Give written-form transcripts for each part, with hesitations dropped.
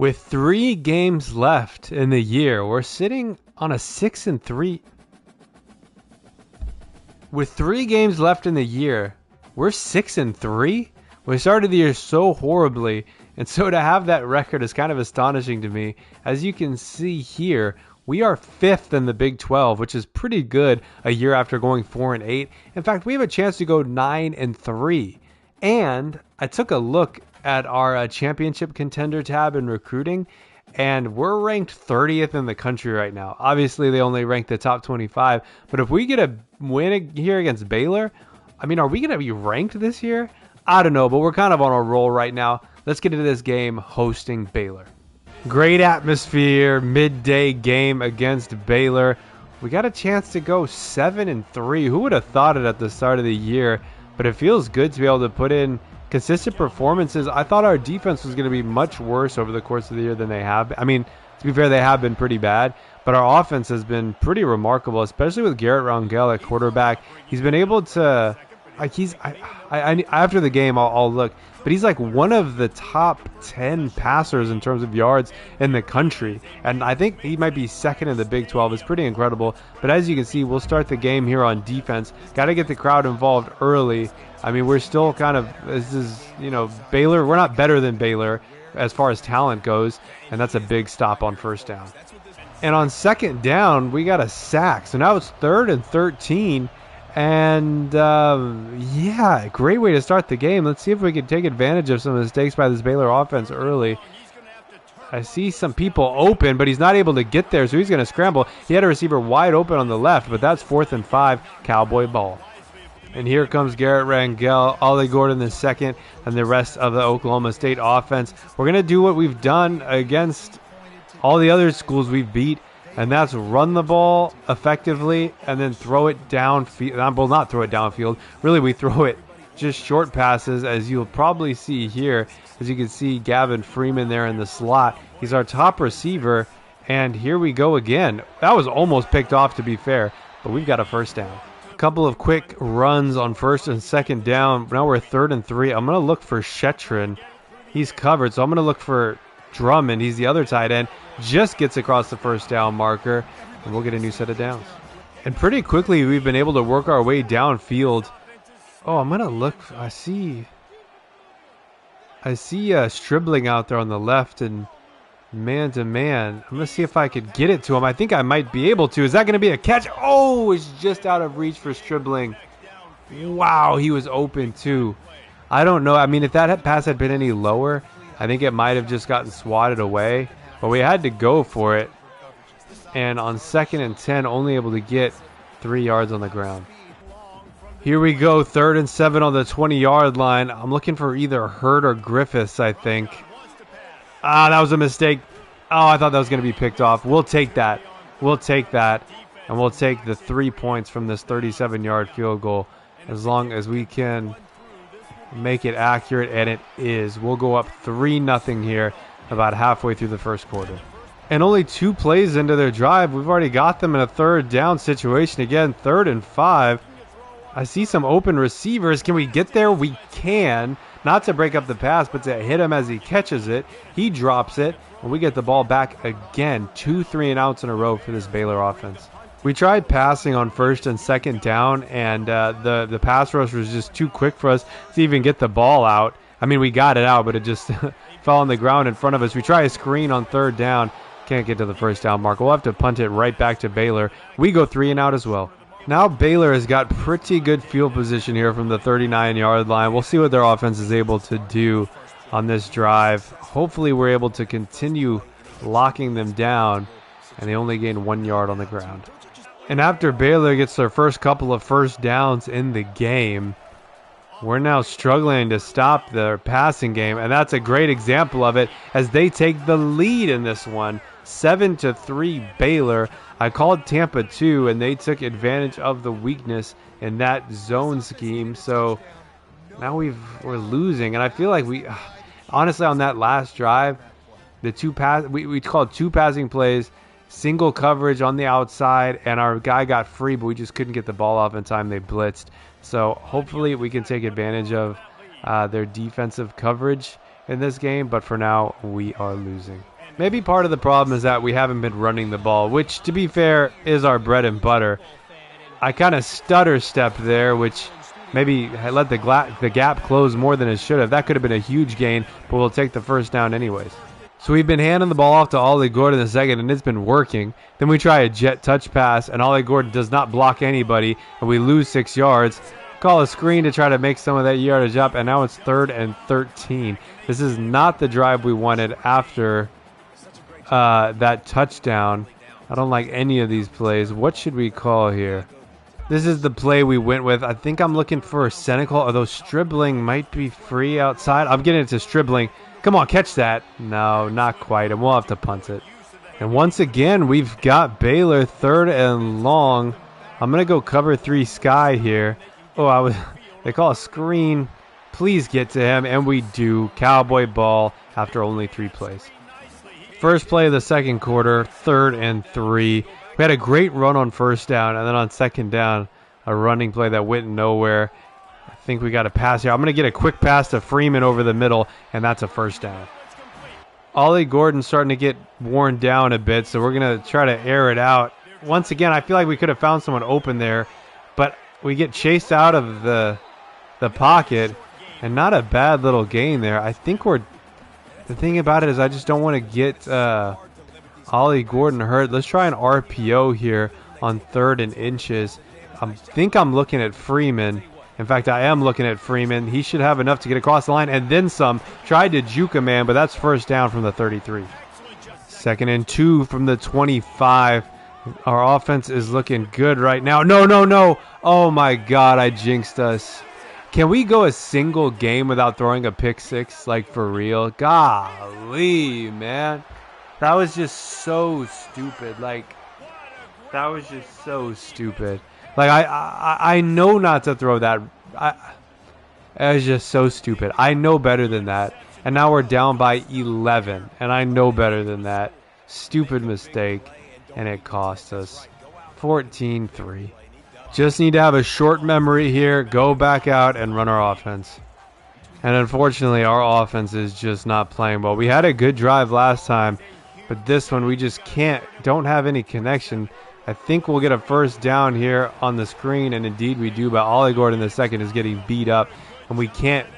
With 3 games left in the year, we're sitting on a 6-3. With 3 games left in the year, we're 6-3. We started the year so horribly, and so to have that record is kind of astonishing to me. As you can see here, we are 5th in the Big 12, which is pretty good a year after going 4-8. In fact, we have a chance to go 9-3. And I took a look at our championship contender tab in recruiting, and we're ranked 30th in the country right now. Obviously, they only rank the top 25, but if we get a win here against Baylor, I mean, are we going to be ranked this year? I don't know, but we're kind of on a roll right now. Let's get into this game hosting Baylor. Great atmosphere, midday game against Baylor. We got a chance to go 7-3. Who would have thought it at the start of the year? But it feels good to be able to put in consistent performances. I thought our defense was going to be much worse over the course of the year than they have. I mean, to be fair, they have been pretty bad, but our offense has been pretty remarkable, especially with Garrett Rangel at quarterback. He's been able to, like, after the game, I'll look, but he's like one of the top 10 passers in terms of yards in the country, and I think he might be second in the Big 12. It's pretty incredible. But as you can see, we'll start the game here on defense. Got to get the crowd involved early. I mean, we're still kind of, this is, you know, Baylor. We're not better than Baylor as far as talent goes, and that's a big stop on first down. And on second down, we got a sack. So now it's 3rd and 13. And, yeah, great way to start the game. Let's see if we can take advantage of some mistakes by this Baylor offense early. I see some people open, but he's not able to get there, so he's going to scramble. He had a receiver wide open on the left, but that's 4th and 5, Cowboy ball. And here comes Garrett Rangel, Ollie Gordon the second, and the rest of the Oklahoma State offense. We're going to do what we've done against all the other schools we've beat, and that's run the ball effectively and then throw it downfield. Well, not throw it downfield. Really, we throw it just short passes, as you'll probably see here. As you can see, Gavin Freeman there in the slot. He's our top receiver, and here we go again. That was almost picked off, to be fair, but we've got a first down. Couple of quick runs on first and second down. Now we're 3rd and 3. I'm going to look for Shetron. He's covered, so I'm going to look for Drummond. He's the other tight end. Just gets across the first down marker, and we'll get a new set of downs. And pretty quickly, we've been able to work our way downfield. Oh, I'm going to look. I see Stribling out there on the left, and man-to-man. I'm going to see if I could get it to him. I think I might be able to. Is that going to be a catch? Oh, it's just out of reach for Stribling. Wow, he was open too. I don't know. I mean, if that pass had been any lower, I think it might have just gotten swatted away. But we had to go for it. And on 2nd and 10, only able to get 3 yards on the ground. Here we go, 3rd and 7 on the 20-yard line. I'm looking for either Hurd or Griffiths, I think. That was a mistake. Oh, I thought that was going to be picked off. We'll take that. We'll take that. And we'll take the 3 points from this 37-yard field goal as long as we can make it accurate, and it is. We'll go up 3-0 here about halfway through the first quarter. And only 2 plays into their drive, we've already got them in a 3rd down situation. Again, 3rd and 5. I see some open receivers. Can we get there? We can. Not to break up the pass, but to hit him as he catches it. He drops it, and we get the ball back again. 2 3-and-outs in a row for this Baylor offense. We tried passing on 1st and 2nd down, and the pass rush was just too quick for us to even get the ball out. I mean, we got it out, but it just fell on the ground in front of us. We try a screen on 3rd down. Can't get to the first down mark. We'll have to punt it right back to Baylor. We go 3-and-out as well. Now Baylor has got pretty good field position here from the 39-yard line. We'll see what their offense is able to do on this drive. Hopefully we're able to continue locking them down, and they only gain 1 yard on the ground. And after Baylor gets their first couple of first downs in the game, we're now struggling to stop their passing game, and that's a great example of it as they take the lead in this one. 7-3 Baylor. I called Tampa 2, and they took advantage of the weakness in that zone scheme. So now we're losing, and I feel like we honestly on that last drive, we called 2 passing plays, single coverage on the outside, and our guy got free, but we just couldn't get the ball off in time. They blitzed. So hopefully we can take advantage of their defensive coverage in this game, but for now, we are losing. Maybe part of the problem is that we haven't been running the ball, which, to be fair, is our bread and butter. I kind of stutter stepped there, which maybe let the gap close more than it should have. That could have been a huge gain, but we'll take the first down anyways. So we've been handing the ball off to Ollie Gordon in the second, and it's been working. Then we try a jet touch pass, and Ollie Gordon does not block anybody, and we lose 6 yards. Call a screen to try to make some of that yardage up, and now it's 3rd and 13. This is not the drive we wanted after that touchdown. I don't like any of these plays. What should we call here? This is the play we went with. I think I'm looking for a Senecal, although Stribling might be free outside. I'm getting it to Stribling. Come on, catch that. No, not quite, and we'll have to punt it. And once again, we've got Baylor 3rd and long. I'm going to go cover 3 Sky here. Oh, they call a screen. Please get to him, and we do. Cowboy ball after only 3 plays. First play of the second quarter, 3rd and 3. We had a great run on first down, and then on second down, a running play that went nowhere. I think we got a pass here. I'm going to get a quick pass to Freeman over the middle, and that's a first down. Ollie Gordon's starting to get worn down a bit, so we're going to try to air it out. Once again, I feel like we could have found someone open there, but we get chased out of the pocket, and not a bad little gain there. I think the thing about it is I just don't want to get Ollie Gordon hurt. Let's try an RPO here on 3rd and inches. I think I'm looking at Freeman. In fact, I am looking at Freeman. He should have enough to get across the line and then some. Tried to juke a man, but that's first down from the 33. 2nd and 2 from the 25. Our offense is looking good right now. No. Oh, my God, I jinxed us. Can we go a single game without throwing a pick six? Like, for real? Golly, man. That was just so stupid. Like, that was just so stupid. Like, I know not to throw that. It was just so stupid. I know better than that. And now we're down by 11. And I know better than that. Stupid mistake. And it cost us 14-3. Just need to have a short memory here, go back out, and run our offense. And unfortunately, our offense is just not playing well. We had a good drive last time, but this one we just don't have any connection. I think we'll get a first down here on the screen, and indeed we do, but Ollie Gordon in the second is getting beat up, and we can't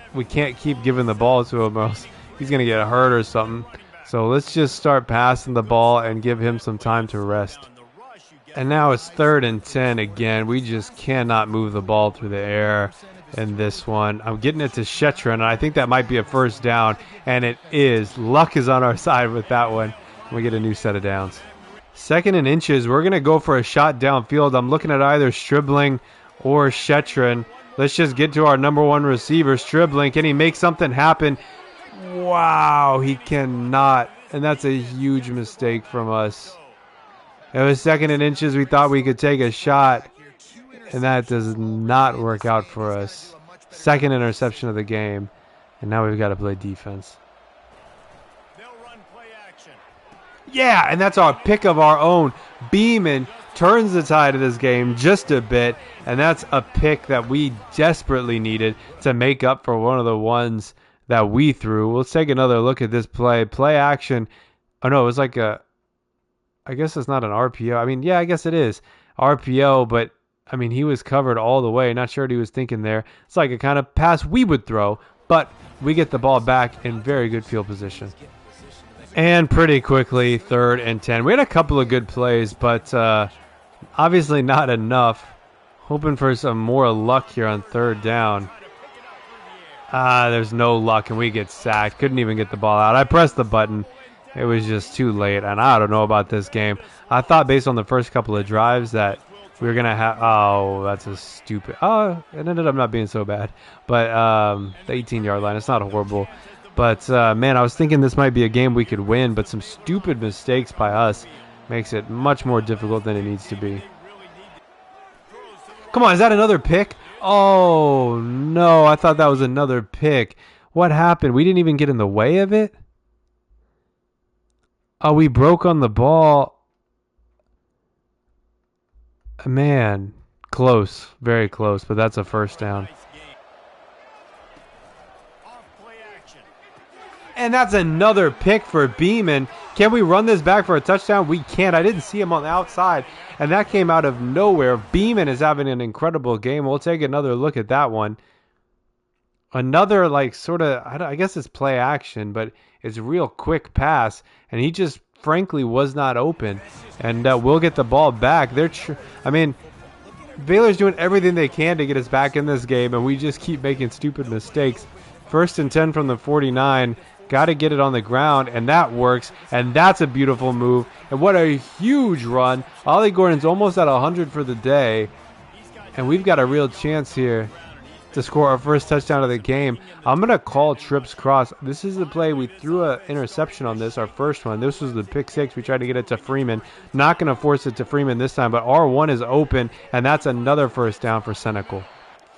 keep giving the ball to him or else he's going to get hurt or something. So let's just start passing the ball and give him some time to rest. And now it's 3rd and 10 again. We just cannot move the ball through the air in this one. I'm getting it to Shetron, and I think that might be a first down, and it is. Luck is on our side with that one. We get a new set of downs. 2nd and inches. We're going to go for a shot downfield. I'm looking at either Stribling or Shetron. Let's just get to our number 1 receiver, Stribling. Can he make something happen? Wow, he cannot. And that's a huge mistake from us. It was 2nd and inches. We thought we could take a shot, and that does not work out for us. 2nd interception of the game, and now we've got to play defense. Yeah, and that's our pick of our own. Beeman turns the tide of this game just a bit, and that's a pick that we desperately needed to make up for one of the ones that we threw. Let's take another look at this play. Play action. Oh, no, it was like I guess it's not an RPO. I mean, yeah, I guess it is RPO, but I mean, he was covered all the way. Not sure what he was thinking there. It's like a kind of pass we would throw, but we get the ball back in very good field position. And pretty quickly, 3rd and 10. We had a couple of good plays, but obviously not enough. Hoping for some more luck here on 3rd down. There's no luck, and we get sacked. Couldn't even get the ball out. I pressed the button. It was just too late, and I don't know about this game. I thought based on the first couple of drives that we were going to have... Oh, that's a stupid... Oh, it ended up not being so bad. But the 18-yard line, it's not horrible. But, man, I was thinking this might be a game we could win, but some stupid mistakes by us makes it much more difficult than it needs to be. Come on, is that another pick? Oh, no, I thought that was another pick. What happened? We didn't even get in the way of it? Oh, we broke on the ball. Man, close. Very close, but that's a first down. And that's another pick for Beeman. Can we run this back for a touchdown? We can't. I didn't see him on the outside, and that came out of nowhere. Beeman is having an incredible game. We'll take another look at that one. Another, like, sort of, I guess it's play action, but it's a real quick pass, and he just frankly was not open. And we'll get the ball back. I mean, Baylor's doing everything they can to get us back in this game, and we just keep making stupid mistakes. 1st and 10 from the 49. Got to get it on the ground, and that works, and that's a beautiful move. And what a huge run. Ollie Gordon's almost at 100 for the day, and we've got a real chance here to score our first touchdown of the game. I'm going to call trips cross. This is the play. We threw an interception on this, our first one. This was the pick 6. We tried to get it to Freeman. Not going to force it to Freeman this time, but R1 is open, and that's another first down for Senecal.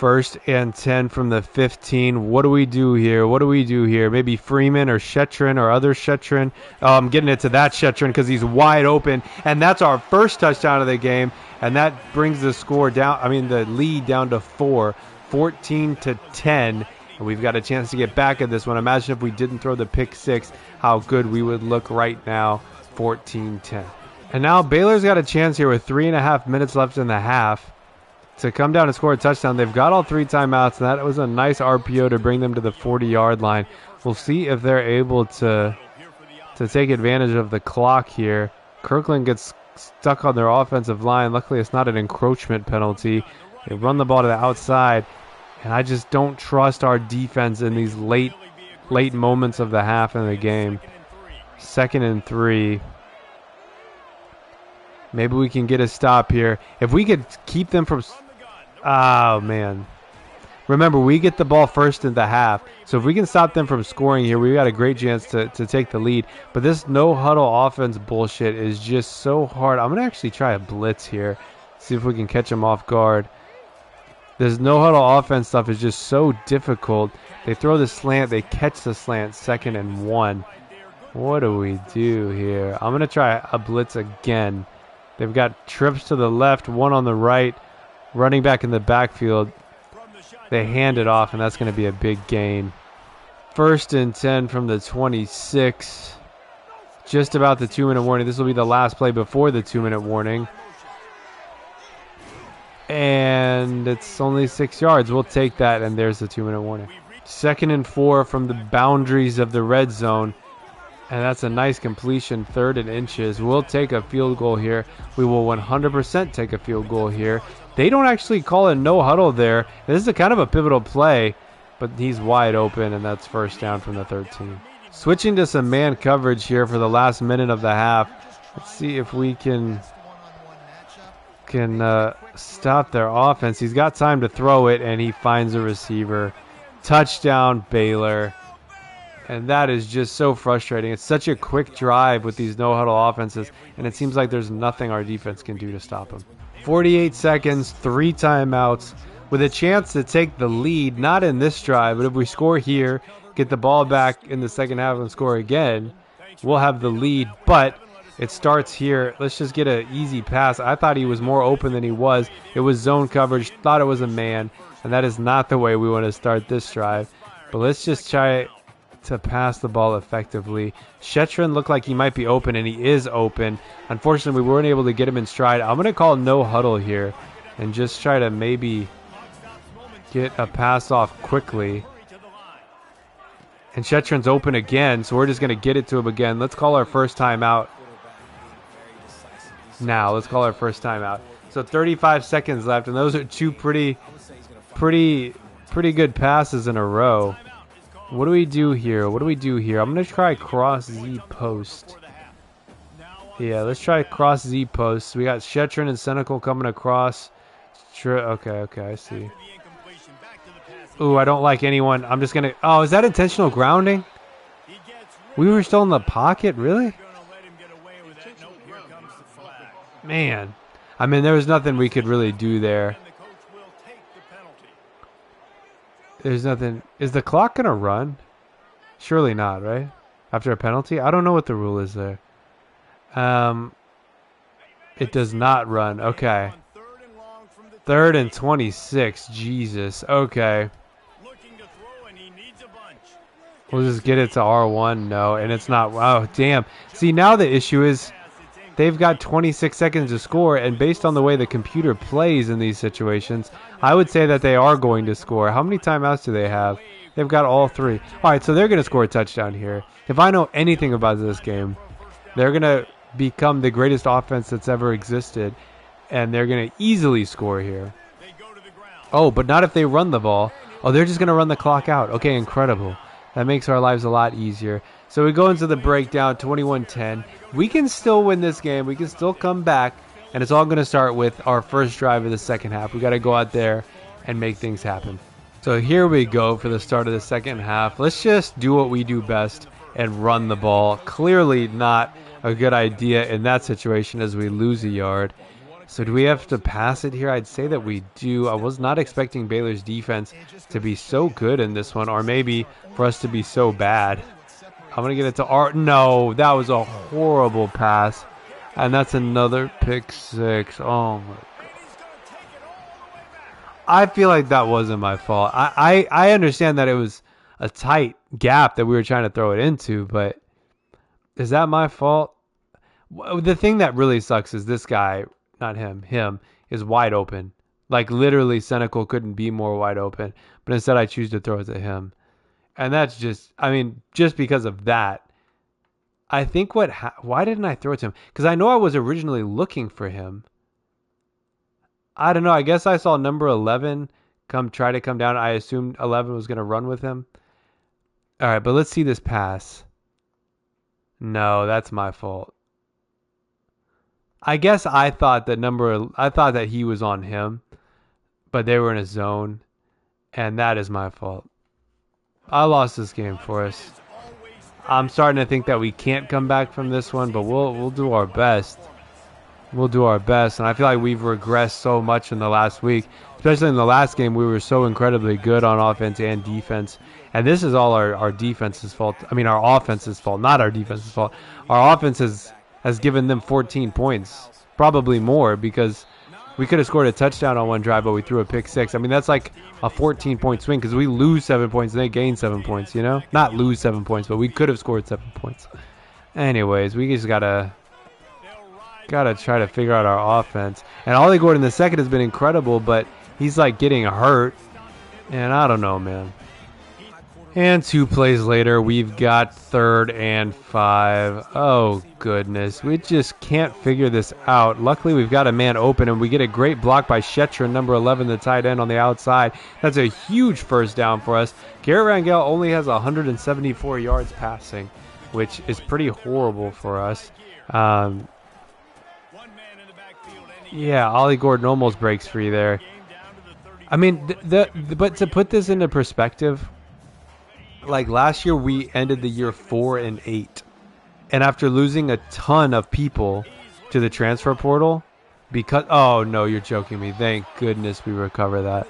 1st and 10 from the 15. What do we do here? What do we do here? Maybe Freeman or Shetron or other Shetron. Oh, I'm getting it to that Shetron because he's wide open. And that's our first touchdown of the game. And that brings the score down, the lead down to 4, 14-10. And we've got a chance to get back at this one. Imagine if we didn't throw the pick 6, how good we would look right now. 14-10. And now Baylor's got a chance here with 3.5 minutes left in the half to come down and score a touchdown. They've got all 3 timeouts, and that was a nice RPO to bring them to the 40-yard line. We'll see if they're able to take advantage of the clock here. Kirkland gets stuck on their offensive line. Luckily, it's not an encroachment penalty. They run the ball to the outside, and I just don't trust our defense in these late moments of the half in the game. 2nd and 3. Maybe we can get a stop here. If we could keep them from... Oh, man. Remember, we get the ball first in the half. So if we can stop them from scoring here, we've got a great chance to take the lead. But this no-huddle offense bullshit is just so hard. I'm going to actually try a blitz here. See if we can catch them off guard. This no-huddle offense stuff is just so difficult. They throw the slant. They catch the slant. 2nd and 1. What do we do here? I'm going to try a blitz again. They've got trips to the left, 1 on the right, running back in the backfield. They hand it off, and that's going to be a big gain. 1st and 10 from the 26. Just about the 2-minute warning. This will be the last play before the 2-minute warning. And it's only 6 yards. We'll take that, and there's the 2-minute warning. 2nd and 4 from the boundaries of the red zone. And that's a nice completion, 3rd and inches. We'll take a field goal here. We will 100% take a field goal here. They don't actually call it no huddle there. This is a kind of a pivotal play, but he's wide open, and that's first down from the 13. Switching to some man coverage here for the last minute of the half. Let's see if we can stop their offense. He's got time to throw it, and he finds a receiver. Touchdown, Baylor. And that is just so frustrating. It's such a quick drive with these no-huddle offenses, and it seems like there's nothing our defense can do to stop them. 48 seconds, 3 timeouts, with a chance to take the lead, not in this drive, but if we score here, get the ball back in the second half and score again, we'll have the lead, but it starts here. Let's just get an easy pass. I thought he was more open than he was. It was zone coverage, thought it was a man, and that is not the way we want to start this drive. But let's just try to pass the ball effectively. Shetron looked like he might be open, and he is open. Unfortunately, we weren't able to get him in stride. I'm going to call no huddle here and just try to maybe get a pass off quickly. And Shetron's open again, so we're just going to get it to him again. Let's call our first timeout. Now, let's call our first timeout. So 35 seconds left, and those are 2 pretty good passes in a row. What do we do here? What do we do here? I'm going to try cross Z post. Yeah, let's try cross Z post. We got Shetron and Senecal coming across. Okay, I see. Ooh, I don't like anyone. I'm just going to... Oh, is that intentional grounding? We were still in the pocket? Really? Man. I mean, there was nothing we could really do there. There's nothing. Is the clock going to run? Surely not, right? After a penalty? I don't know what the rule is there. It does not run. Okay. 3rd and 26. Jesus. Okay. We'll just get it to R1. No, and it's not. Oh, damn. See, now the issue is they've got 26 seconds to score, and based on the way the computer plays in these situations, I would say that they are going to score. How many timeouts do they have? They've got all 3. All right, so they're going to score a touchdown here. If I know anything about this game, they're going to become the greatest offense that's ever existed, and they're going to easily score here. Oh, but not if they run the ball. Oh, they're just going to run the clock out. Okay, incredible. That makes our lives a lot easier. So we go into the breakdown, 21-10. We can still win this game. We can still come back, and it's all going to start with our first drive of the second half. We got to go out there and make things happen. So here we go for the start of the second half. Let's just do what we do best and run the ball. Clearly not a good idea in that situation as we lose a yard. So do we have to pass it here? I'd say that we do. I was not expecting Baylor's defense to be so good in this one, or maybe for us to be so bad. I'm going to get it to Art. No, that was a horrible pass. And that's another pick 6. Oh, my God. I feel like that wasn't my fault. I understand that it was a tight gap that we were trying to throw it into, but is that my fault? The thing that really sucks is this guy, not him is wide open. Like literally Senecal couldn't be more wide open, but instead I choose to throw it to him. And that's just, I mean, just because of that, I think why didn't I throw it to him? Because I know I was originally looking for him. I don't know. I guess I saw number 11 try to come down. I assumed 11 was going to run with him. All right, but let's see this pass. No, that's my fault. I guess I thought that he was on him, but they were in a zone, and that is my fault. I lost this game for us. I'm starting to think that we can't come back from this one, but we'll do our best. We'll do our best, and I feel like we've regressed so much in the last week, especially in the last game. We were so incredibly good on offense and defense, and this is all our defense's fault. I mean, our offense's fault, not our defense's fault. Our offense has given them 14 points, probably more, because we could have scored a touchdown on one drive, but we threw a pick 6. I mean, that's like a 14-point swing because we lose 7 points and they gain 7 points, you know? Not lose 7 points, but we could have scored 7 points. Anyways, we just gotta try to figure out our offense. And Ollie Gordon the second has been incredible, but he's like getting hurt. And I don't know, man. And 2 plays later, we've got 3rd and 5. Oh, goodness. We just can't figure this out. Luckily, we've got a man open, and we get a great block by Shetron, number 11, the tight end on the outside. That's a huge first down for us. Garrett Rangel only has 174 yards passing, which is pretty horrible for us. Yeah, Ollie Gordon almost breaks free there. I mean, but to put this into perspective, like last year we ended the year 4-8, and after losing a ton of people to the transfer portal, because oh no, you're joking me. Thank goodness we recover that.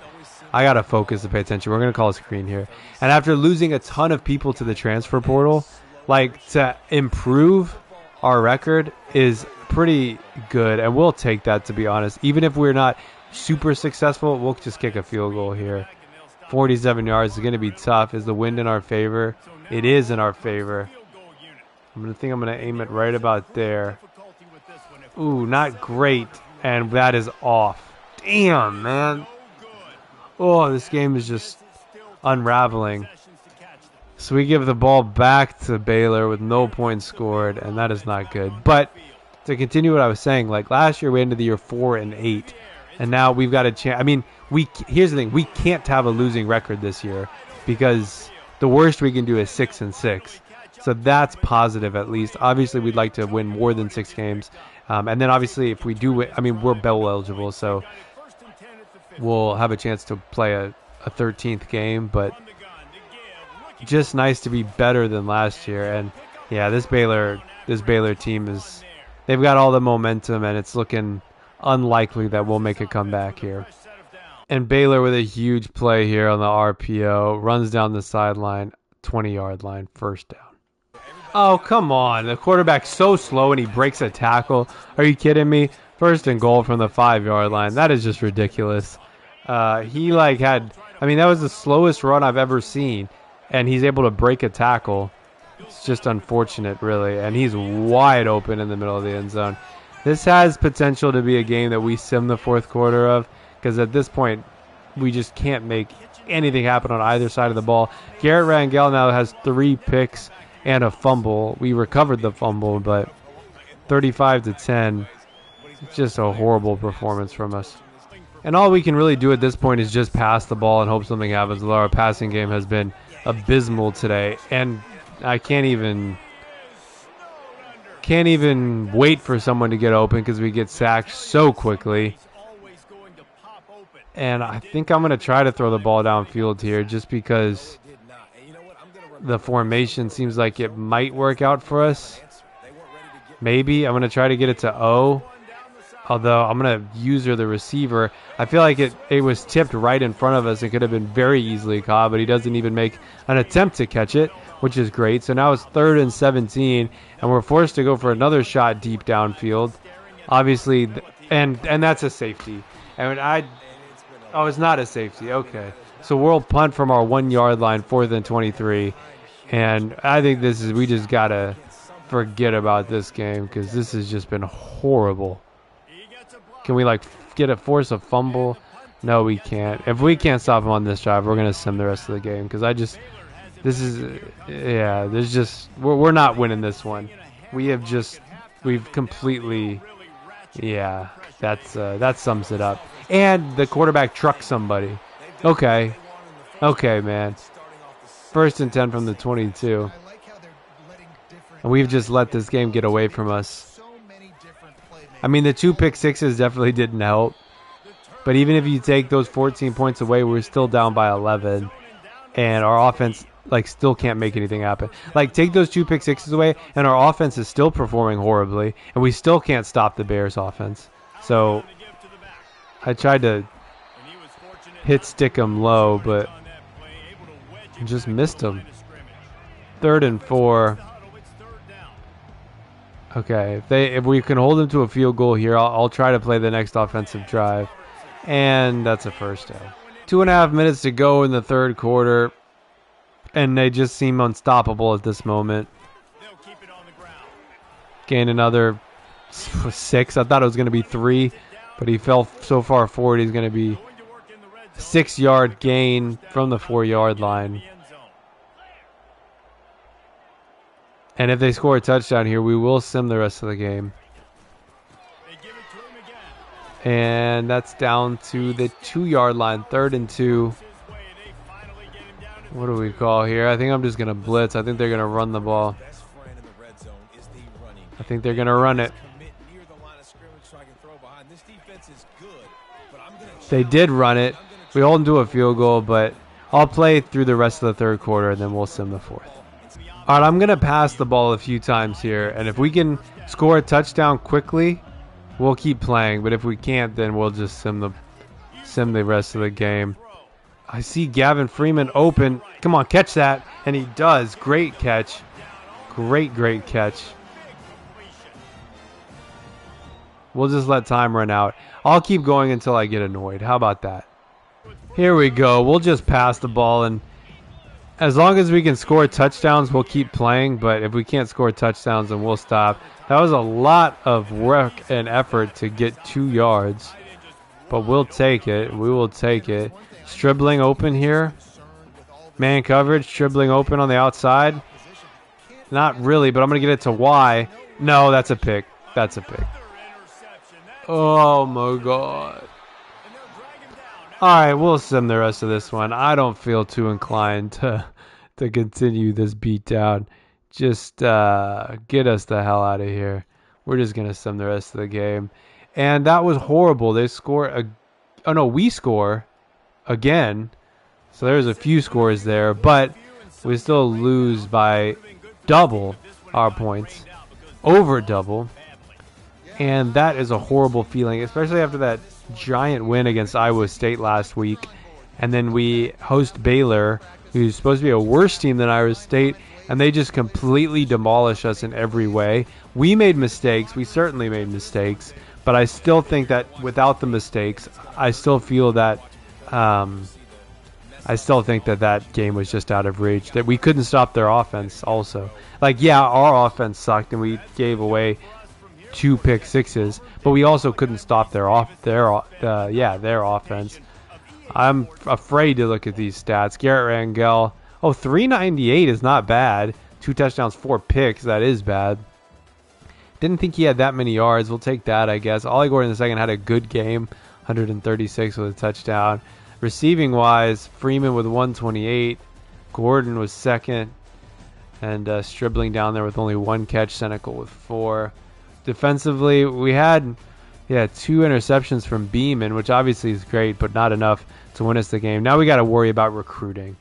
I gotta focus to pay attention. We're gonna call a screen here. And after losing a ton of people to the transfer portal, like to improve our record is pretty good, and we'll take that, to be honest. Even if we're not super successful, we'll just kick a field goal here. 47 yards is going to be tough. Is the wind in our favor? It is in our favor. I'm going to aim it right about there. Ooh, not great. And that is off. Damn, man. Oh, this game is just unraveling. So we give the ball back to Baylor with no points scored, and that is not good. But to continue what I was saying, like last year we ended the year 4-8. And now we've got a chance. I mean, here's the thing. We can't have a losing record this year because the worst we can do is 6-6. So that's positive at least. Obviously, we'd like to win more than 6 games. And then obviously, if we do win, I mean, we're bowl eligible. So we'll have a chance to play a 13th game. But just nice to be better than last year. And yeah, this Baylor team they've got all the momentum, and it's looking unlikely that we'll make a comeback here. And Baylor with a huge play here on the RPO. Runs down the sideline, 20-yard line, first down. Oh, come on. The quarterback's so slow and he breaks a tackle. Are you kidding me? First and goal from the 5-yard line. That is just ridiculous. That was the slowest run I've ever seen. and he's able to break a tackle. It's just unfortunate, really, and he's wide open in the middle of the end zone. This has potential to be a game that we sim the fourth quarter of, because at this point, we just can't make anything happen on either side of the ball. Garrett Rangel now has 3 picks and a fumble. We recovered the fumble, but 35-10, just a horrible performance from us. And all we can really do at this point is just pass the ball and hope something happens. Our passing game has been abysmal today, and I can't even wait for someone to get open because we get sacked so quickly. And I think I'm going to try to throw the ball downfield here just because the formation seems like it might work out for us. Maybe. I'm going to try to get it to O. Although I'm going to use the receiver. I feel like it was tipped right in front of us. It could have been very easily caught, but he doesn't even make an attempt to catch it, which is great. So now it's 3rd and 17, and we're forced to go for another shot deep downfield. Obviously, and that's a safety. And oh, it's not a safety. Okay. So we'll punt from our 1-yard line, 4th and 23. And I think we just got to forget about this game because this has just been horrible. Can we force a fumble? No, we can't. If we can't stop him on this drive, we're going to sim the rest of the game because we're not winning this one. We've completely, that sums it up. And the quarterback trucked somebody. Okay, man. 1st and 10 from the 22. And we've just let this game get away from us. I mean, the 2 pick sixes definitely didn't help. But even if you take those 14 points away, we're still down by 11. And our offense, still can't make anything happen. Take those 2 pick sixes away, and our offense is still performing horribly. And we still can't stop the Bears' offense. So I tried to stick him low, but just missed him. 3rd and 4. Okay, if we can hold them to a field goal here, I'll try to play the next offensive drive. And that's a first down. 2.5 minutes to go in the 3rd quarter, and they just seem unstoppable at this moment. Gain another 6. I thought it was going to be 3, but he fell so far forward. He's going to be 6-yard gain from the 4-yard line. And if they score a touchdown here, we will sim the rest of the game. And that's down to the 2-yard line, 3rd and 2. What do we call here? I think I'm just going to blitz. I think they're going to run the ball. I think they're going to run it. They did run it. We hold them to a field goal, but I'll play through the rest of the 3rd quarter, and then we'll sim the 4th. All right, I'm going to pass the ball a few times here, and if we can score a touchdown quickly, we'll keep playing. But if we can't, then we'll just sim the rest of the game. I see Gavin Freeman open. Come on, catch that. And he does. Great catch. Great catch. We'll just let time run out. I'll keep going until I get annoyed. How about that? Here we go. We'll just pass the ball, and as long as we can score touchdowns, we'll keep playing. But if we can't score touchdowns, then we'll stop. That was a lot of work and effort to get 2 yards. But we'll take it. We will take it. Dribbling open here. Man coverage. Dribbling open on the outside. Not really, but I'm going to get it to Y. No, that's a pick. That's a pick. Oh, my God. All right, we'll sim the rest of this one. I don't feel too inclined to continue this beatdown. Just get us the hell out of here. We're just going to sim the rest of the game. And that was horrible. They score we score again. So there's a few scores there, but we still lose by double our points. Over double. And that is a horrible feeling, especially after that giant win against Iowa State last week. And then we host Baylor, who's supposed to be a worse team than Iowa State, and they just completely demolish us in every way. We made mistakes. We certainly made mistakes. But I still think that without the mistakes, I still feel that I still think that game was just out of reach. That we couldn't stop their offense. Also, like yeah, our offense sucked and we gave away 2 pick sixes, but we also couldn't stop their offense. I'm afraid to look at these stats. Garrett Rangel, 398 is not bad. 2 touchdowns, 4 picks. That is bad. Didn't think he had that many yards. We'll take that, I guess. Ollie Gordon II had a good game, 136 with a touchdown. Receiving wise, Freeman with 128. Gordon was second, and Stribling down there with only 1 catch. Senecal with 4. Defensively, we had 2 interceptions from Beeman, which obviously is great, but not enough to win us the game. Now we got to worry about recruiting.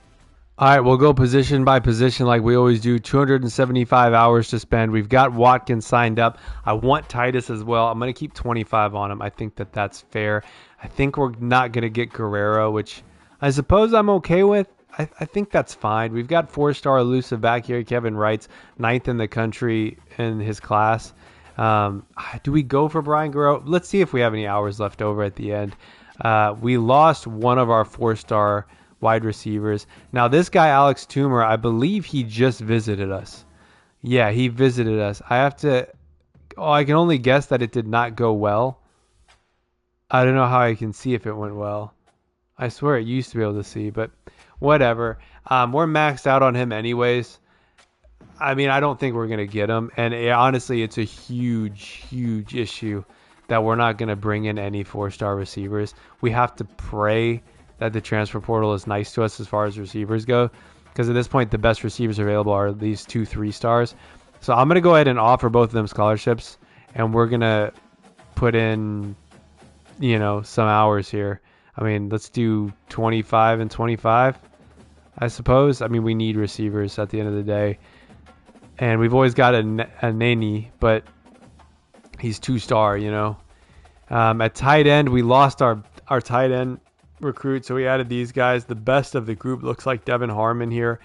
All right, we'll go position by position like we always do. 275 hours to spend. We've got Watkins signed up. I want Titus as well. I'm going to keep 25 on him. I think that's fair. I think we're not going to get Guerrero, which I suppose I'm okay with. I think that's fine. We've got 4-star elusive back here. Kevin Wright's 9th in the country in his class. Do we go for Brian Guerrero? Let's see if we have any hours left over at the end. We lost one of our 4-star wide receivers. Now this guy, Alex Toomer, I believe he just visited us. Yeah, he visited us. I can only guess that it did not go well. I don't know how I can see if it went well. I swear it used to be able to see, but whatever. We're maxed out on him anyways. I mean, I don't think we're going to get him. And honestly, it's a huge, huge issue that we're not going to bring in any 4-star receivers. We have to pray that the transfer portal is nice to us as far as receivers go. Because at this point, the best receivers available are these 2 3-stars. So I'm going to go ahead and offer both of them scholarships. And we're going to put in, some hours here. I mean, let's do 25 and 25, I suppose. I mean, we need receivers at the end of the day. And we've always got a Nani, but he's 2-star, At tight end, we lost our tight end recruit, so we added these guys. The best of the group looks like Devin Harmon here.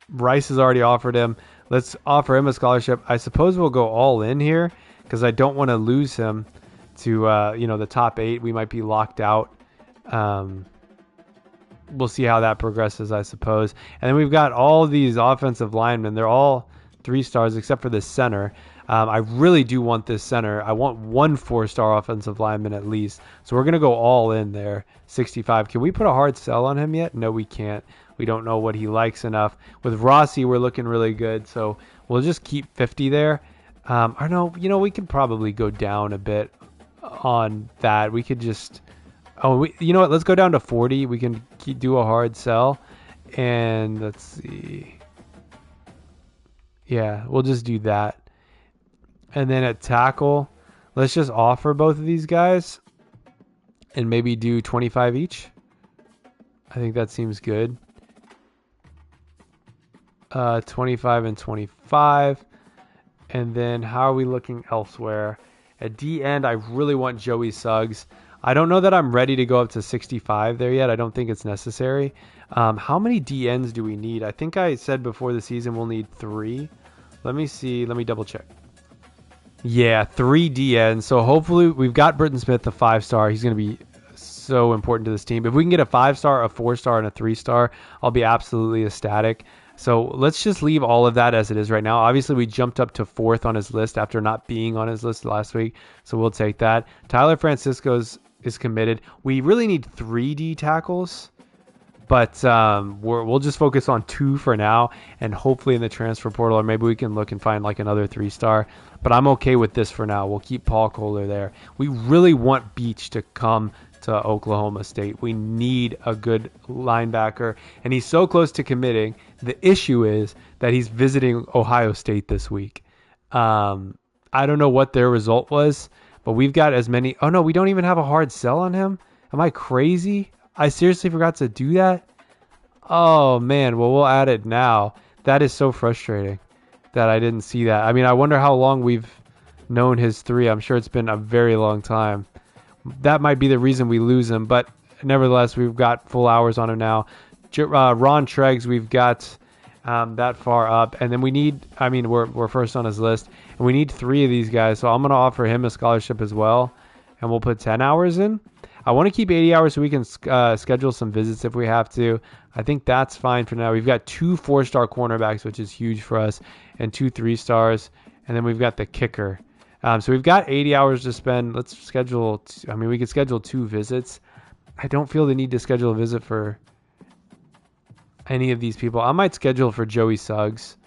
Rice has already offered him. Let's offer him a scholarship. I suppose we'll go all in here because I don't want to lose him to the top 8. We might be locked out. We'll see how that progresses, I suppose. And then we've got all these offensive linemen. They're all 3-stars except for the center. I really do want this center. I want 1 4-star offensive lineman at least. So we're going to go all in there. 65. Can we put a hard sell on him yet? No, we can't. We don't know what he likes enough. With Rossi, we're looking really good. So we'll just keep 50 there. Or no, we could probably go down a bit on that. We could just... you know what? Let's go down to 40. We can do a hard sell. And let's see. Yeah, we'll just do that. And then at tackle, let's just offer both of these guys and maybe do 25 each. I think that seems good. 25 and 25. And then how are we looking elsewhere? At D end, I really want Joey Suggs. I don't know that I'm ready to go up to 65 there yet. I don't think it's necessary. How many DNs do we need? I think I said before the season we'll need 3. Let me see. Let me double check. Yeah, 3 DNs. So hopefully we've got Britton Smith, the 5-star. He's going to be so important to this team. If we can get a 5-star, a 4-star, and a 3-star, I'll be absolutely ecstatic. So let's just leave all of that as it is right now. Obviously, we jumped up to 4th on his list after not being on his list last week. So we'll take that. Tyler Francisco's is committed. We really need 3 D tackles, but we'll just focus on 2 for now, and hopefully in the transfer portal, or maybe we can look and find like another 3-star. But I'm okay with this for now. We'll keep Paul Kohler there. We really want Beach to come to Oklahoma State. We need a good linebacker, and he's so close to committing. The issue is that he's visiting Ohio State this week. I don't know what their result was, but we've got as many. Oh no, we don't even have a hard sell on him. Am I crazy? I seriously forgot to do that. Oh man, well we'll add it now. That is so frustrating that I didn't see that. I mean, I wonder how long we've known his 3. I'm sure it's been a very long time. That might be the reason we lose him, but nevertheless, we've got full hours on him now. Ron Treggs, we've got that far up, and then we need. I mean, we're first on his list, and we need 3 of these guys. So I'm gonna offer him a scholarship as well, and we'll put 10 hours in. I want to keep 80 hours so we can schedule some visits if we have to. I think that's fine for now. We've got 2 4-star cornerbacks, which is huge for us, and 2 3-stars. And then we've got the kicker. So we've got 80 hours to spend. Let's schedule, we could schedule 2 visits. I don't feel the need to schedule a visit for any of these people. I might schedule for Joey Suggs.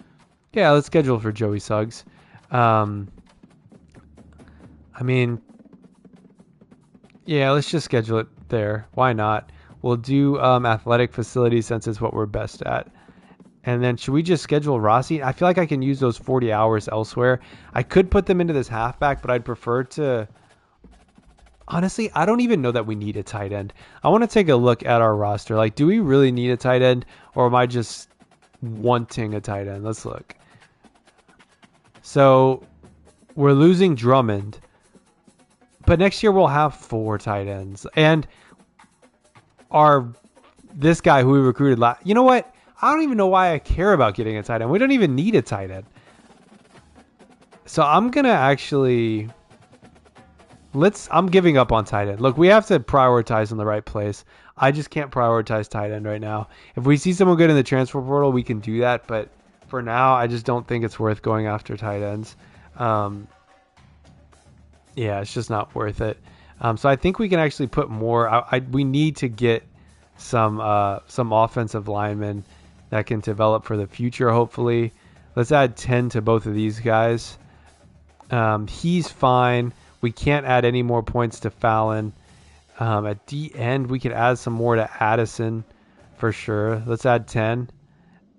Yeah, let's schedule for Joey Suggs. Yeah, let's just schedule it there. Why not? We'll do athletic facilities since it's what we're best at. And then should we just schedule Rossi? I feel like I can use those 40 hours elsewhere. I could put them into this halfback, but I'd prefer to... Honestly, I don't even know that we need a tight end. I want to take a look at our roster. Like, do we really need a tight end? Or am I just wanting a tight end? Let's look. So, we're losing Drummond. But next year we'll have 4 tight ends. And this guy who we recruited last... You know what? I don't even know why I care about getting a tight end. We don't even need a tight end. So I'm going to actually... I'm giving up on tight end. Look, we have to prioritize in the right place. I just can't prioritize tight end right now. If we see someone good in the transfer portal, we can do that. But for now, I just don't think it's worth going after tight ends. Yeah, it's just not worth it. So I think we can actually put more. We need to get some offensive linemen that can develop for the future, hopefully. Let's add 10 to both of these guys. He's fine. We can't add any more points to Fallon. At the end, we could add some more to Addison for sure. Let's add 10.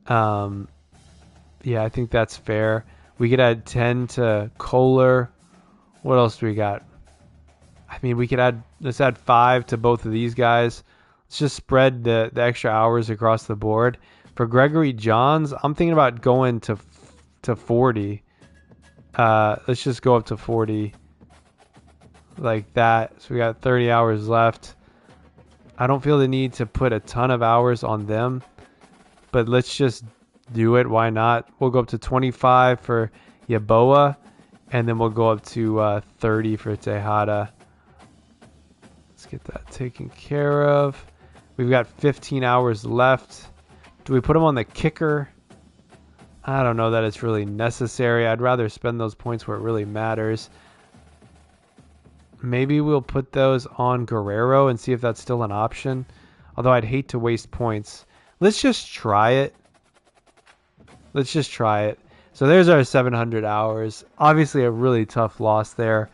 Yeah, I think that's fair. We could add 10 to Kohler. What else do we got? Let's add 5 to both of these guys. Let's just spread the extra hours across the board. For Gregory Johns, I'm thinking about going to 40. Let's just go up to 40 like that. So we got 30 hours left. I don't feel the need to put a ton of hours on them, but let's just do it. Why not? We'll go up to 25 for Yaboa, and then we'll go up to 30 for Tejada. Let's get that taken care of. We've got 15 hours left. Do we put him on the kicker? I don't know that it's really necessary. I'd rather spend those points where it really matters. Maybe we'll put those on Guerrero and see if that's still an option. Although I'd hate to waste points. Let's just try it. So there's our 700 hours. Obviously a really tough loss there.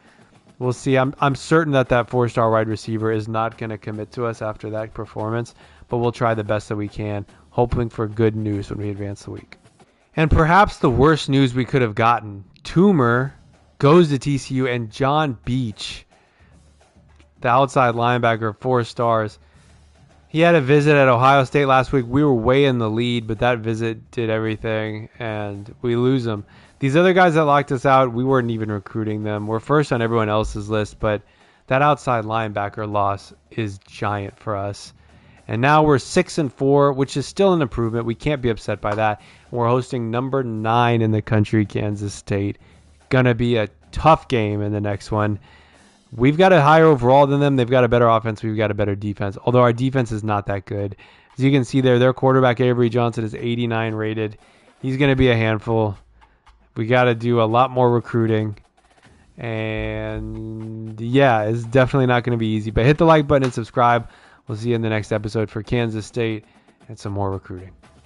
We'll see. I'm certain that 4-star wide receiver is not going to commit to us after that performance. But we'll try the best that we can, hoping for good news when we advance the week. And perhaps the worst news we could have gotten. Toomer goes to TCU, and John Beach, the outside linebacker, 4 stars. He had a visit at Ohio State last week. We were way in the lead, but that visit did everything, and we lose him. These other guys that locked us out, we weren't even recruiting them. We're first on everyone else's list, but that outside linebacker loss is giant for us. And now we're 6-4, which is still an improvement. We can't be upset by that. We're hosting number 9 in the country, Kansas State. Gonna be a tough game in the next one. We've got a higher overall than them. They've got a better offense. We've got a better defense. Although our defense is not that good. As you can see there, their quarterback, Avery Johnson, is 89 rated. He's going to be a handful. We got to do a lot more recruiting. And yeah, it's definitely not going to be easy. But hit the like button and subscribe. We'll see you in the next episode for Kansas State and some more recruiting.